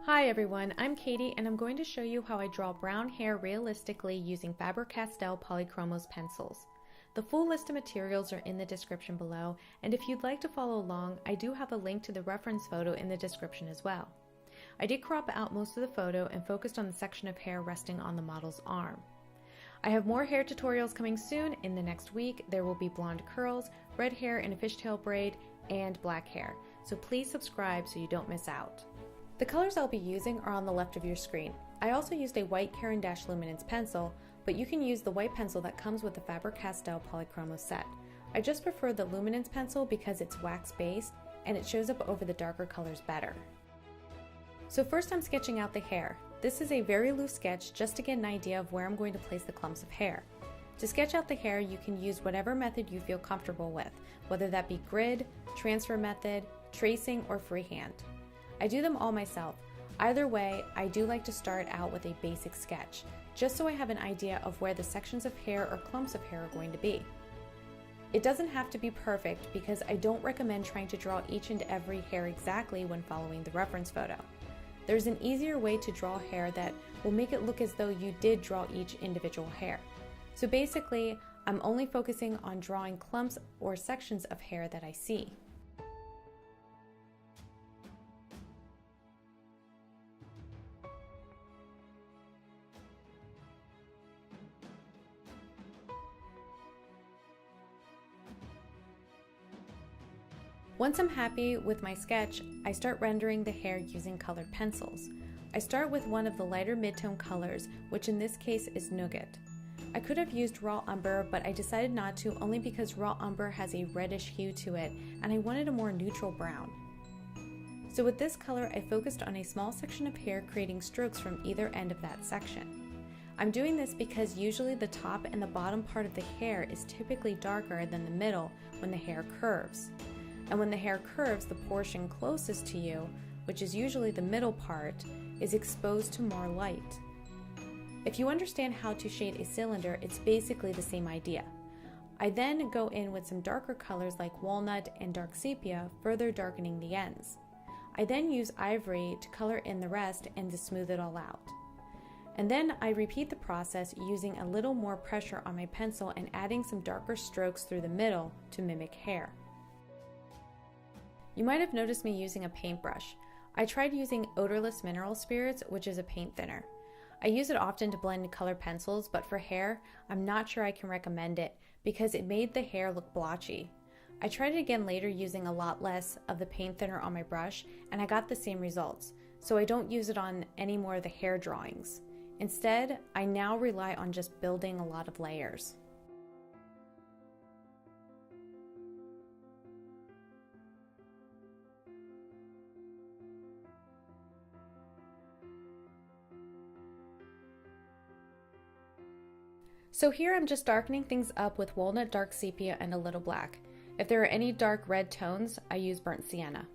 Hi everyone, I'm Katie and I'm going to show you how I draw brown hair realistically using Faber Castell Polychromos pencils. The full list of materials are in the description below, and if you'd like to follow along, I do have a link to the reference photo in the description as well. I did crop out most of the photo and focused on the section of hair resting on the model's arm. I have more hair tutorials coming soon. In the next week, there will be blonde curls, red hair in a fishtail braid, and black hair, so please subscribe so you don't miss out. The colors I'll be using are on the left of your screen. I also used a white Caran d'Ache Luminance pencil, but you can use the white pencil that comes with the Faber-Castell Polychromos set. I just prefer the Luminance pencil because it's wax-based and it shows up over the darker colors better. So first I'm sketching out the hair. This is a very loose sketch just to get an idea of where I'm going to place the clumps of hair. To sketch out the hair, you can use whatever method you feel comfortable with, whether that be grid, transfer method, tracing, or freehand. I do them all myself. Either way, I do like to start out with a basic sketch, just so I have an idea of where the sections of hair or clumps of hair are going to be. It doesn't have to be perfect because I don't recommend trying to draw each and every hair exactly when following the reference photo. There's an easier way to draw hair that will make it look as though you did draw each individual hair. So basically, I'm only focusing on drawing clumps or sections of hair that I see. Once I'm happy with my sketch, I start rendering the hair using colored pencils. I start with one of the lighter mid-tone colors, which in this case is Nougat. I could have used raw umber, but I decided not to only because raw umber has a reddish hue to it, and I wanted a more neutral brown. So with this color, I focused on a small section of hair, creating strokes from either end of that section. I'm doing this because usually the top and the bottom part of the hair is typically darker than the middle when the hair curves. And when the hair curves, the portion closest to you, which is usually the middle part, is exposed to more light. If you understand how to shade a cylinder, it's basically the same idea. I then go in with some darker colors like Walnut and dark Sepia, further darkening the ends. I then use Ivory to color in the rest and to smooth it all out. And then I repeat the process using a little more pressure on my pencil and adding some darker strokes through the middle to mimic hair. You might have noticed me using a paintbrush. I tried using odorless mineral spirits, which is a paint thinner. I use it often to blend colored pencils, but for hair, I'm not sure I can recommend it because it made the hair look blotchy. I tried it again later using a lot less of the paint thinner on my brush, and I got the same results, so I don't use it on any more of the hair drawings. Instead, I now rely on just building a lot of layers. So here I'm just darkening things up with Walnut, dark Sepia, and a little black. If there are any dark red tones, I use burnt sienna.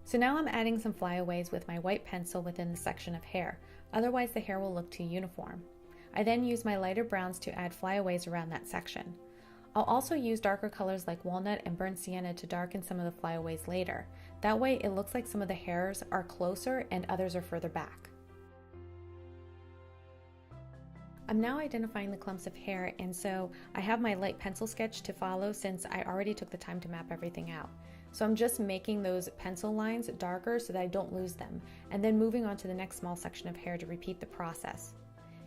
So now I'm adding some flyaways with my white pencil within the section of hair, otherwise the hair will look too uniform. I then use my lighter browns to add flyaways around that section. I'll also use darker colors like walnut and burnt sienna to darken some of the flyaways later. That way it looks like some of the hairs are closer and others are further back. I'm now identifying the clumps of hair, and so I have my light pencil sketch to follow since I already took the time to map everything out. So I'm just making those pencil lines darker so that I don't lose them, and then moving on to the next small section of hair to repeat the process.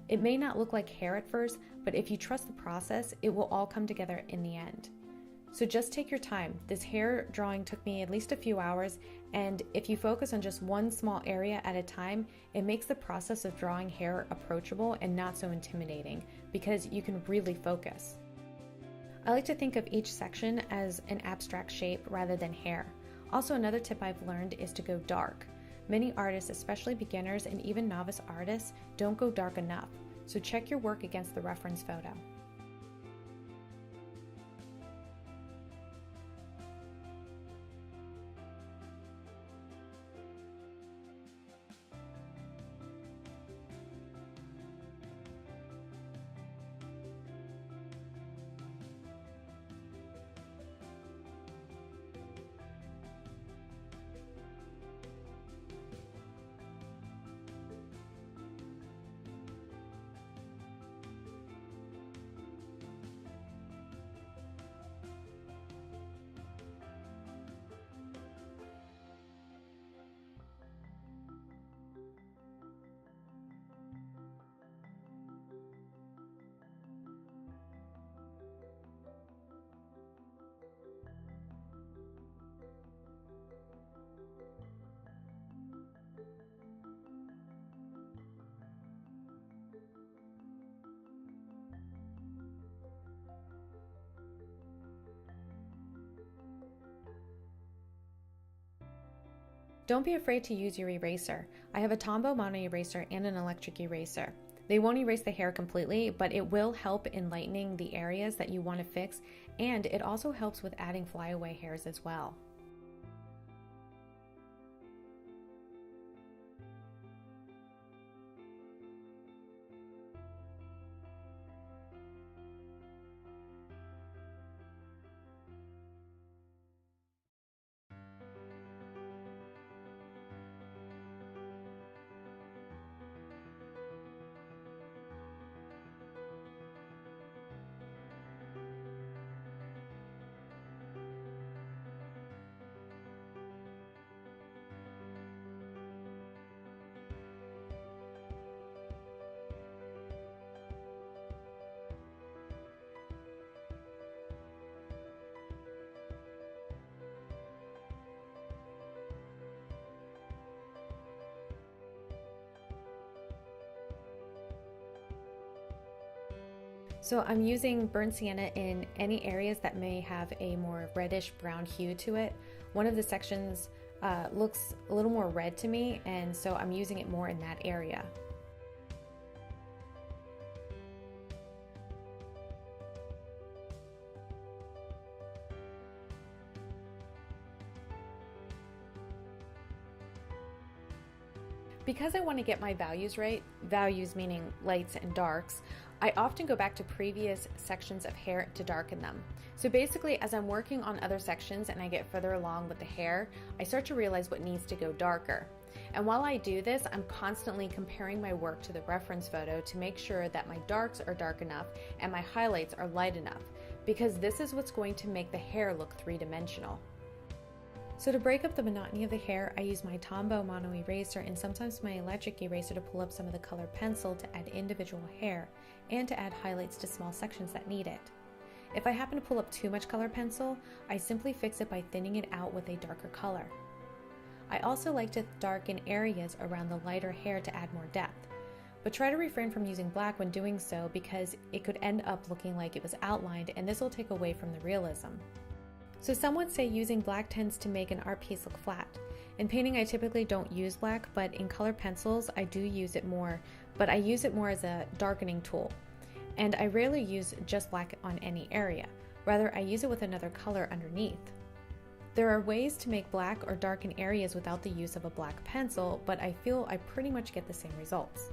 It may not look like hair at first, but if you trust the process, it will all come together in the end. So just take your time. This hair drawing took me at least a few hours, and if you focus on just one small area at a time, it makes the process of drawing hair approachable and not so intimidating because you can really focus. I like to think of each section as an abstract shape rather than hair. Also, another tip I've learned is to go dark. Many artists, especially beginners and even novice artists, don't go dark enough, so check your work against the reference photo. Don't be afraid to use your eraser. I have a Tombow mono eraser and an electric eraser. They won't erase the hair completely, but it will help in lightening the areas that you want to fix, and it also helps with adding flyaway hairs as well. So I'm using burnt sienna in any areas that may have a more reddish brown hue to it. One of the sections looks a little more red to me, and so I'm using it more in that area. Because I want to get my values right, values meaning lights and darks, I often go back to previous sections of hair to darken them. So basically, as I'm working on other sections and I get further along with the hair, I start to realize what needs to go darker. And while I do this, I'm constantly comparing my work to the reference photo to make sure that my darks are dark enough and my highlights are light enough, because this is what's going to make the hair look three-dimensional. So to break up the monotony of the hair, I use my Tombow mono eraser and sometimes my electric eraser to pull up some of the colored pencil to add individual hair and to add highlights to small sections that need it. If I happen to pull up too much colored pencil, I simply fix it by thinning it out with a darker color. I also like to darken areas around the lighter hair to add more depth, but try to refrain from using black when doing so because it could end up looking like it was outlined, and this will take away from the realism. So some would say using black tends to make an art piece look flat. In painting I typically don't use black, but in colored pencils I do use it more, but I use it more as a darkening tool. And I rarely use just black on any area. Rather, I use it with another color underneath. There are ways to make black or darken areas without the use of a black pencil, but I feel I pretty much get the same results.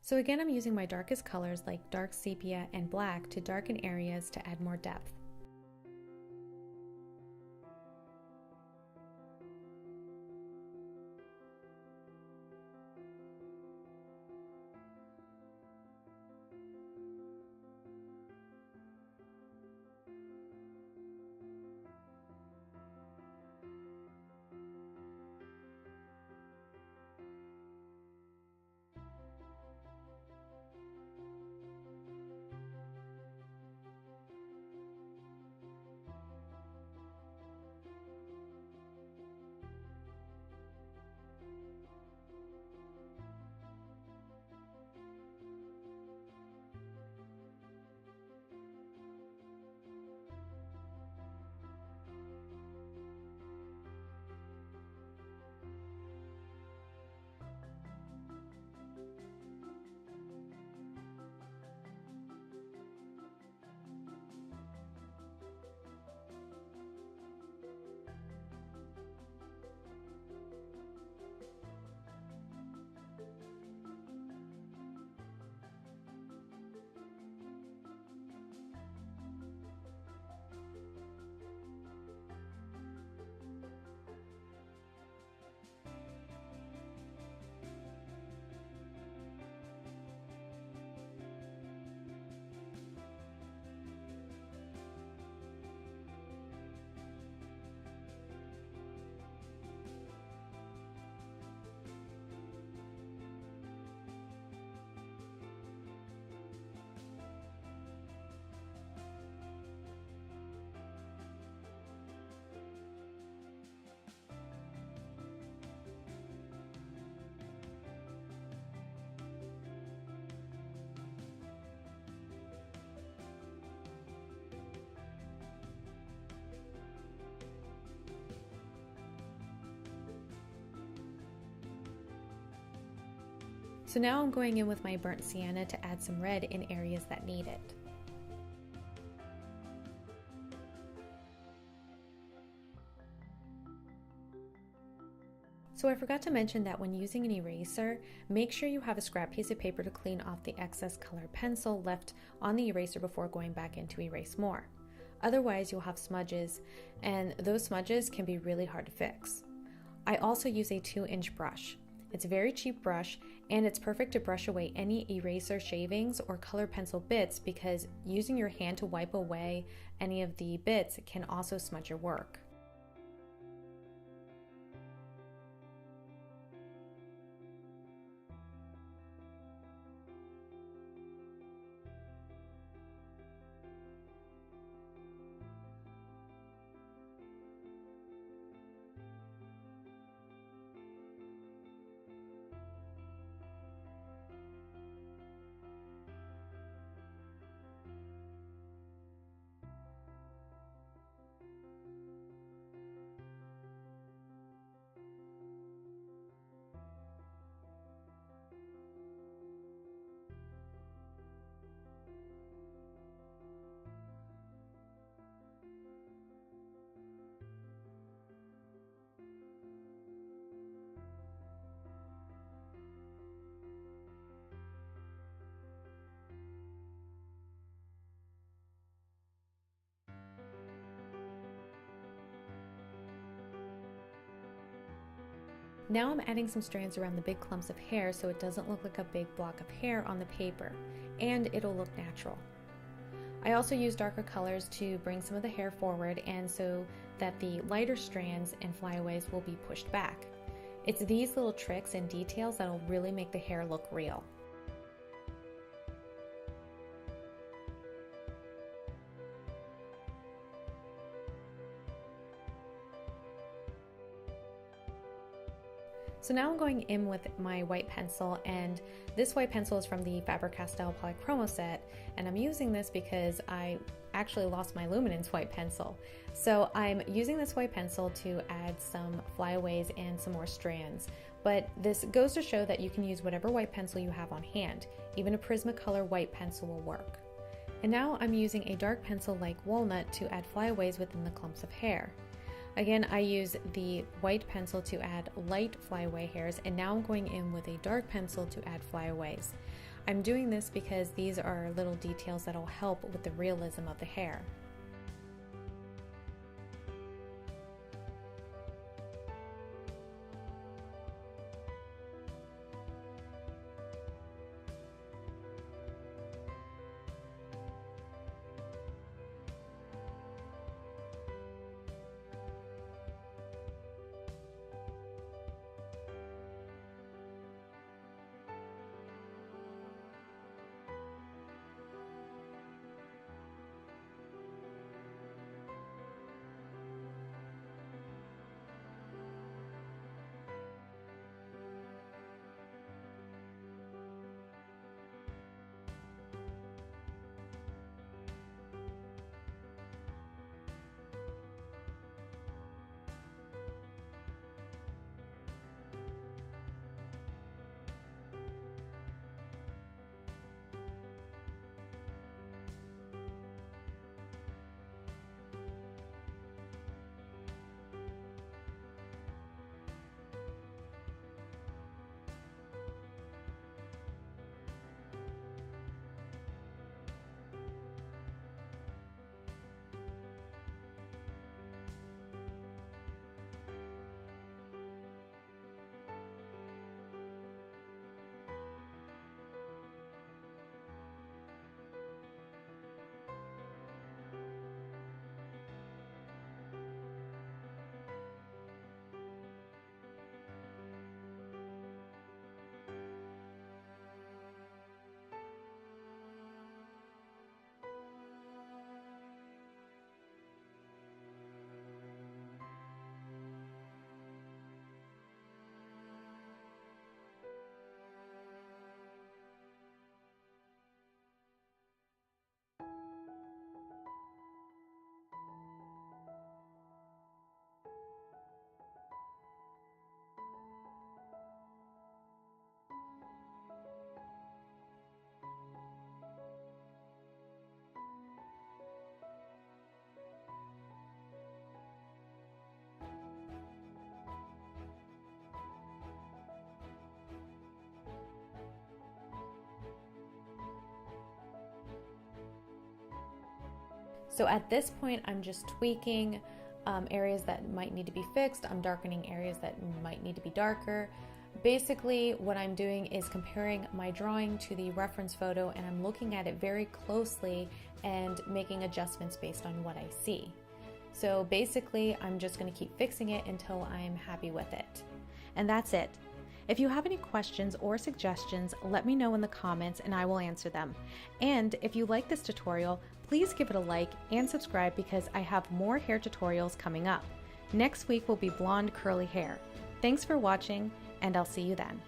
So again, I'm using my darkest colors like dark sepia and black to darken areas to add more depth. So now I'm going in with my burnt sienna to add some red in areas that need it. So I forgot to mention that when using an eraser, make sure you have a scrap piece of paper to clean off the excess colored pencil left on the eraser before going back in to erase more. Otherwise, you'll have smudges, and those smudges can be really hard to fix. I also use a 2-inch brush. It's a very cheap brush, and it's perfect to brush away any eraser shavings or colored pencil bits because using your hand to wipe away any of the bits can also smudge your work. Now I'm adding some strands around the big clumps of hair so it doesn't look like a big block of hair on the paper, and it'll look natural. I also use darker colors to bring some of the hair forward and so that the lighter strands and flyaways will be pushed back. It's these little tricks and details that'll really make the hair look real. So now I'm going in with my white pencil, and this white pencil is from the Faber Castell Polychromos set, and I'm using this because I actually lost my luminance white pencil. So I'm using this white pencil to add some flyaways and some more strands. But this goes to show that you can use whatever white pencil you have on hand. Even a Prismacolor white pencil will work. And now I'm using a dark pencil like Walnut to add flyaways within the clumps of hair. Again, I use the white pencil to add light flyaway hairs, and now I'm going in with a dark pencil to add flyaways. I'm doing this because these are little details that will help with the realism of the hair. So at this point, I'm just tweaking areas that might need to be fixed. I'm darkening areas that might need to be darker. Basically, what I'm doing is comparing my drawing to the reference photo, and I'm looking at it very closely and making adjustments based on what I see. So basically, I'm just going to keep fixing it until I'm happy with it. And that's it. If you have any questions or suggestions, let me know in the comments and I will answer them. And if you like this tutorial, please give it a like and subscribe because I have more hair tutorials coming up. Next week will be blonde curly hair. Thanks for watching, and I'll see you then.